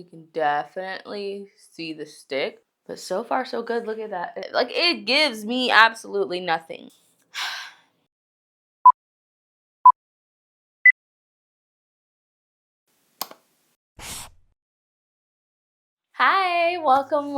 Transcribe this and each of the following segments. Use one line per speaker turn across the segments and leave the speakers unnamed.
You can definitely see the stick, but so far so good. Look at that. Like, it gives me absolutely nothing. Hi, welcome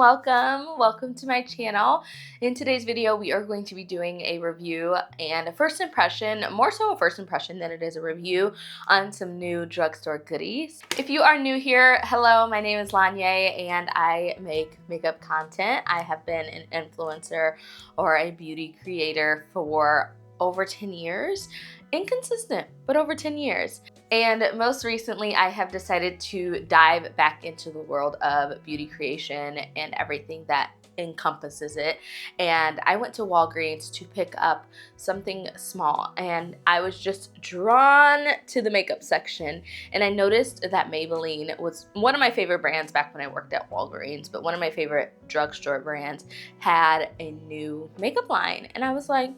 to my channel. In today's video, we are going to be doing a review and a first impression, more so a first impression than it is a review, on some new drugstore goodies. If you are new here, hello, my name is Lonyea and I make makeup content. I have been an influencer or a beauty creator for over 10 years. Inconsistent, but over 10 years. And most recently, I have decided to dive back into the world of beauty creation and everything that encompasses it. And I went to Walgreens to pick up something small, and I was just drawn to the makeup section. And I noticed that Maybelline was one of my favorite brands back when I worked at Walgreens, but one of my favorite drugstore brands had a new makeup line. And I was like,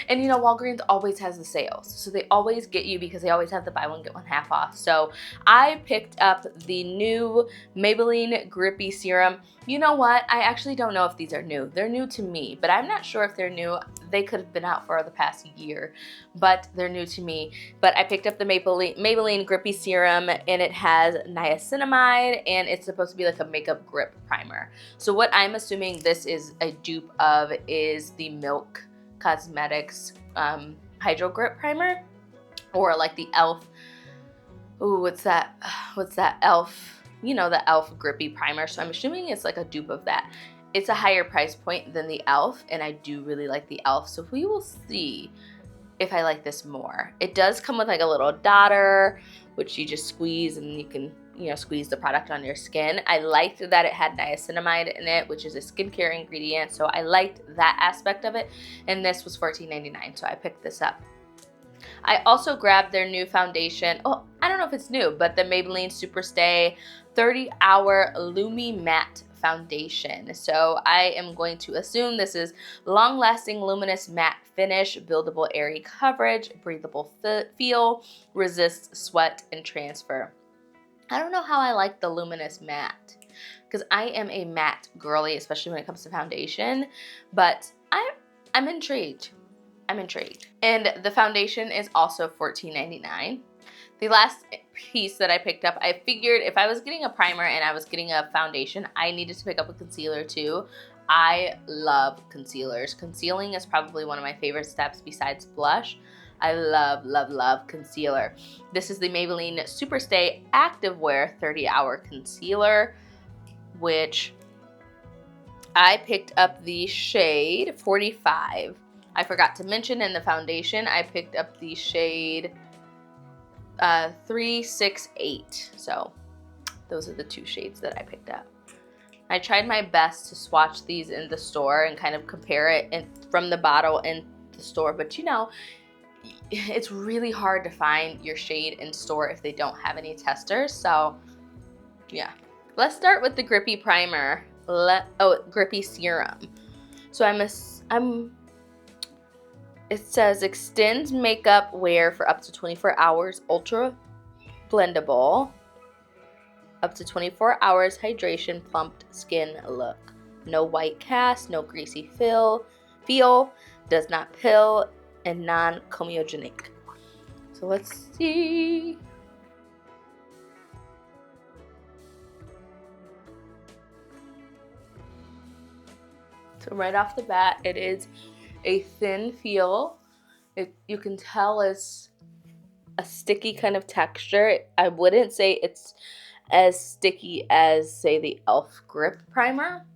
And you know, Walgreens always has the sales, so they always get you because they always have the buy one get one half off. So I picked up the new Maybelline Grippy serum. You know what? I actually don't know if these are new. They're new to me, but I'm not sure if they're new. They could have been out for the past year, but they're new to me. But I picked up the Maybelline Grippy serum, and it has niacinamide, and it's supposed to be like a makeup grip primer. So what I'm assuming this is a dupe of is the Milk Cosmetics Hydro Grip Primer, or like the e.l.f. Ooh, what's that e.l.f. You know, the e.l.f. Grippy Primer. So I'm assuming it's like a dupe of that. It's a higher price point than the e.l.f. and I do really like the e.l.f. So we will see if I like this more. It does come with like a little dotter, which you just squeeze and you can, you know, squeeze the product on your skin. I liked that it had niacinamide in it, which is a skincare ingredient, so I liked that aspect of it. And this was $14.99, so I picked this up. I also grabbed their new foundation. Oh, I don't know if it's new, but the Maybelline Superstay 30-Hour Lumi Matte Foundation. So I am going to assume this is long-lasting luminous matte finish, buildable airy coverage, breathable feel, resists sweat and transfer. I don't know how I like the luminous matte, because I am a matte girly, especially when it comes to foundation, but I'm intrigued. I'm intrigued. And the foundation is also $14.99. The last piece that I picked up, I figured if I was getting a primer and I was getting a foundation, I needed to pick up a concealer too. I love concealers. Concealing is probably one of my favorite steps besides blush. I love, love, love concealer. This is the Maybelline Superstay Activewear 30-Hour Concealer, which I picked up the shade 45. I forgot to mention in the foundation, I picked up the shade 368. So those are the two shades that I picked up. I tried my best to swatch these in the store and kind of compare it from the bottle in the store, but you know, it's really hard to find your shade in store if they don't have any testers. So yeah, let's start with the Grippy primer. Grippy serum. So it says extends makeup wear for up to 24 hours, ultra blendable, up to 24 hours hydration, plumped skin look. No white cast, no greasy feel, does not pill, and non-comedogenic. So let's see. So right off the bat, it is a thin feel. You can tell it's a sticky kind of texture. I wouldn't say it's as sticky as, say, the e.l.f. Grip Primer,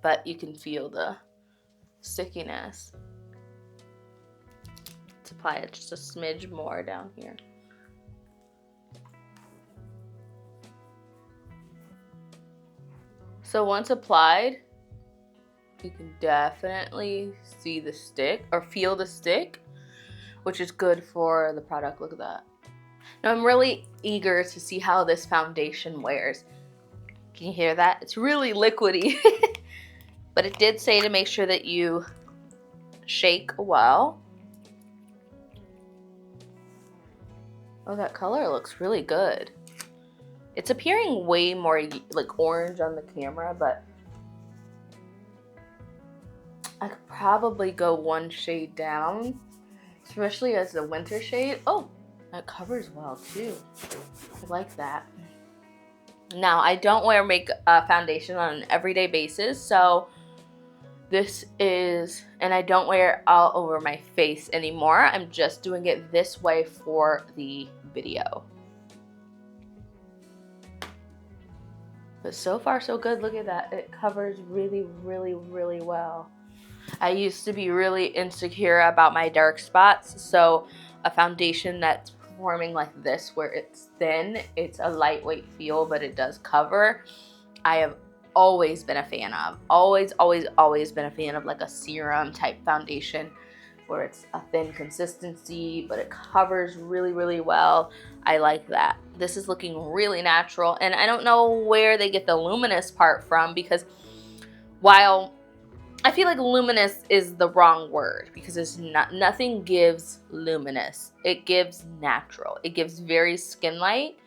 but you can feel the stickiness. Let's apply it just a smidge more down here. So once applied, you can definitely see the stick or feel the stick, which is good for the product. Look at that. Now I'm really eager to see how this foundation wears. Can you hear that? It's really liquidy. But it did say to make sure that you shake well. Oh, that color looks really good. It's appearing way more like orange on the camera, but I could probably go one shade down, especially as the winter shade. Oh, that covers well too. I like that. Now, I don't wear foundation on an everyday basis, so this is, and I don't wear it all over my face anymore. I'm just doing it this way for the video. But so far, so good. Look at that. It covers really, really, really well. I used to be really insecure about my dark spots, so a foundation that's performing like this, where it's thin, it's a lightweight feel, but it does cover, I have always been a fan of. Always, always, always been a fan of like a serum type foundation where it's a thin consistency, but it covers really, really well. I like that. This is looking really natural, and I don't know where they get the luminous part from, because while I feel like luminous is the wrong word, because it's not, nothing gives luminous. It gives natural. It gives very skin light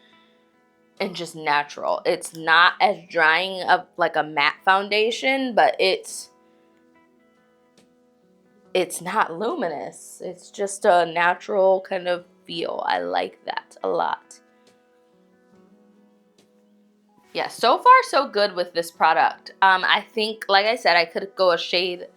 and just natural. It's not as drying of like a matte foundation, but it's not luminous. It's just a natural kind of feel. I like that a lot. Yeah, so far so good with this product. I think, like I said, I could go a shade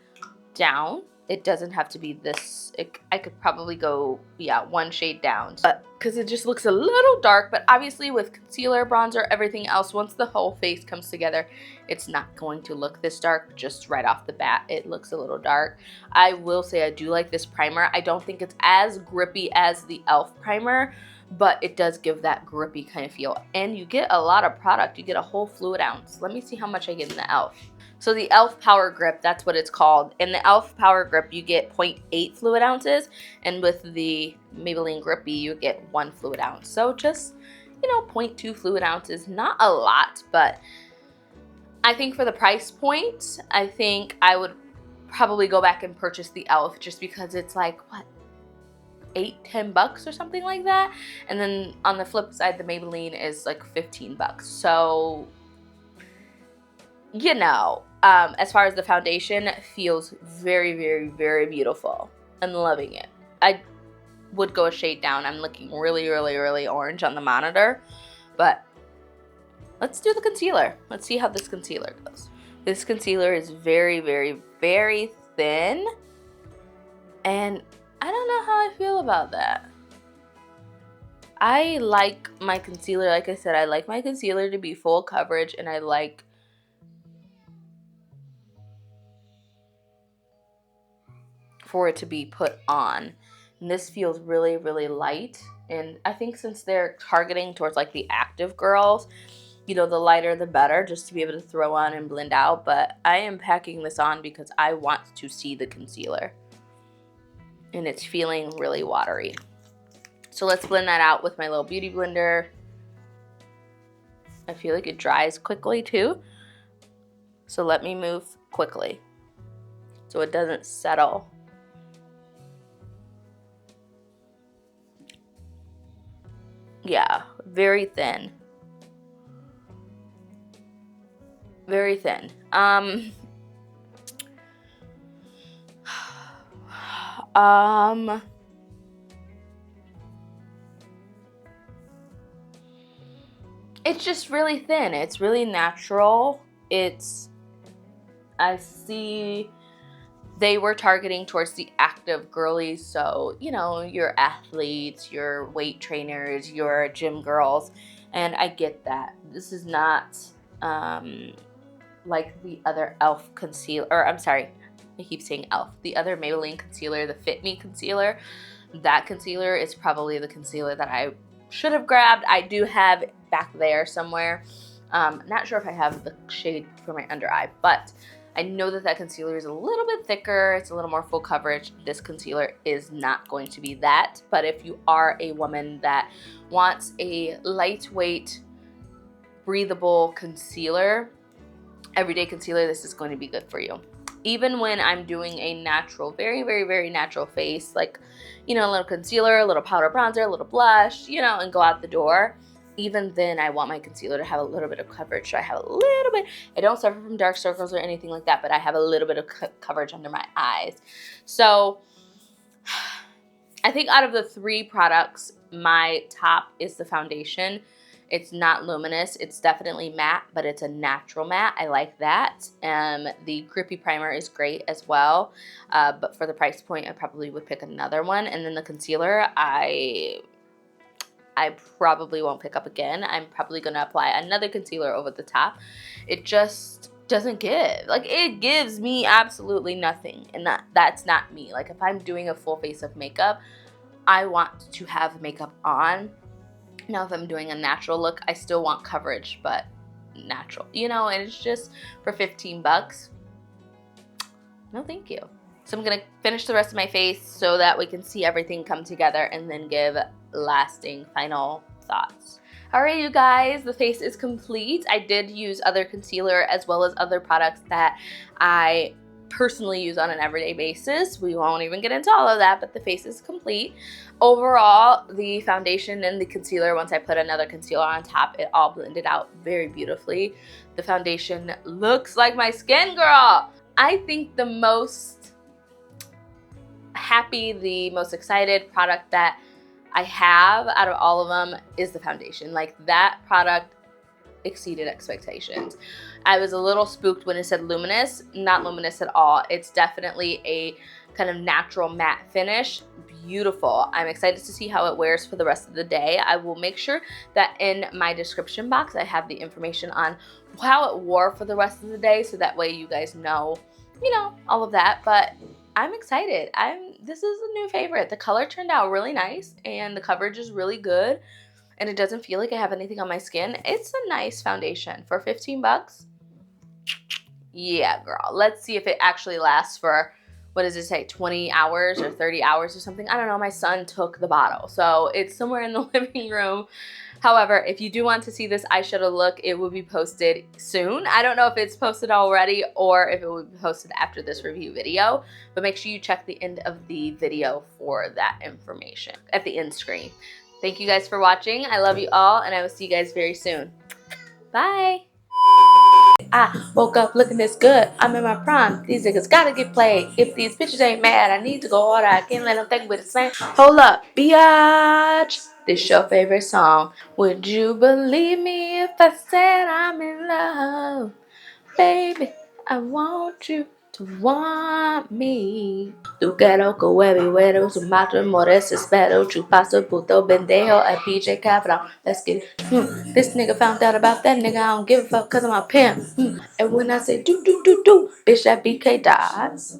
down. It doesn't have to be this. I could probably go, yeah, one shade down. But because it just looks a little dark, but obviously with concealer, bronzer, everything else, once the whole face comes together, it's not going to look this dark. Just right off the bat, it looks a little dark. I will say I do like this primer. I don't think it's as grippy as the e.l.f. primer, but it does give that grippy kind of feel. And you get a lot of product. You get a whole fluid ounce. Let me see how much I get in the e.l.f. So the e.l.f. Power Grip, that's what it's called. In the e.l.f. Power Grip, you get 0.8 fluid ounces, and with the Maybelline Grippy, you get 1 fluid ounce. So just, you know, 0.2 fluid ounces, not a lot, but I think for the price point, I think I would probably go back and purchase the e.l.f. just because it's like, what, $8-10 or something like that. And then on the flip side, the Maybelline is like $15. So, you know, as far as the foundation, it feels very, very, very beautiful. I'm loving it. I would go a shade down. I'm looking really, really, really orange on the monitor, but let's do the concealer. Let's see how this concealer goes. This concealer is very, very, very thin, and I don't know how I feel about that. I like my concealer, like I said, I like my concealer to be full coverage, and I like for it to be put on. And this feels really, really light. And I think since they're targeting towards like the active girls, you know, the lighter the better, just to be able to throw on and blend out. But I am packing this on because I want to see the concealer. And it's feeling really watery. So let's blend that out with my little beauty blender. I feel like it dries quickly too. So let me move quickly so it doesn't settle. Yeah, very thin. Very thin. It's just really thin. It's really natural. I see they were targeting towards the active girlies, so, you know, your athletes, your weight trainers, your gym girls, and I get that. This is not like the other e.l.f. concealer, or I'm sorry, I keep saying e.l.f. The other Maybelline concealer, the Fit Me concealer. That concealer is probably the concealer that I should have grabbed. I do have it back there somewhere. Not sure if I have the shade for my under eye, but I know that that concealer is a little bit thicker. It's a little more full coverage. This concealer is not going to be that. But if you are a woman that wants a lightweight, breathable concealer, everyday concealer, this is going to be good for you. Even when I'm doing a natural, very, very, very natural face, like, you know, a little concealer, a little powder bronzer, a little blush, you know, and go out the door, even then I want my concealer to have a little bit of coverage. So I have a little bit, I don't suffer from dark circles or anything like that, but I have a little bit of coverage under my eyes. So I think out of the 3 products, my top is the foundation. It's not luminous. It's definitely matte, but it's a natural matte. I like that. The Grippy primer is great as well, but for the price point, I probably would pick another one. And then the concealer, I probably won't pick up again. I'm probably going to apply another concealer over the top. It just doesn't give. Like, it gives me absolutely nothing, and that's not me. Like, if I'm doing a full face of makeup, I want to have makeup on. Now, if I'm doing a natural look, I still want coverage, but natural, you know, and it's just for 15 bucks. No, thank you. So I'm going to finish the rest of my face so that we can see everything come together and then give lasting final thoughts. Alright, you guys, the face is complete. I did use other concealer as well as other products that I personally use on an everyday basis. We won't even get into all of that, but the face is complete. Overall, the foundation and the concealer, once I put another concealer on top, it all blended out very beautifully. The foundation looks like my skin, girl. I think the most happy, the most excited product that I have out of all of them is the foundation. Like, that product exceeded expectations. I was a little spooked when it said luminous. Not luminous at all. It's definitely a kind of natural matte finish. Beautiful. I'm excited to see how it wears for the rest of the day. I will make sure that in my description box I have the information on how it wore for the rest of the day, so that way you guys know, you know, all of that. But I'm excited. This is a new favorite. The color turned out really nice and the coverage is really good, and it doesn't feel like I have anything on my skin. It's a nice foundation for 15 bucks. Yeah, girl. Let's see if it actually lasts for, what does it say, 20 hours or 30 hours or something? I don't know. My son took the bottle, so it's somewhere in the living room. However, if you do want to see this eyeshadow look, it will be posted soon. I don't know if it's posted already or if it will be posted after this review video, but make sure you check the end of the video for that information at the end screen. Thank you guys for watching. I love you all, and I will see you guys very soon. Bye. I woke up looking this good. I'm in my prime. These niggas gotta get played. If these bitches ain't mad, I need to go harder. I can't let them think with the same. Hold up, biatch. This your favorite song. Would you believe me if I said I'm in love? Baby, I want you to want me. Tu quiero que everywhere su madre more desespero. Chupasto puto bendejo a PJ Cabrón. Let's get it. This nigga found out about that nigga. I don't give a fuck cause I'm a pimp. And when I say do, bitch, that BK dies.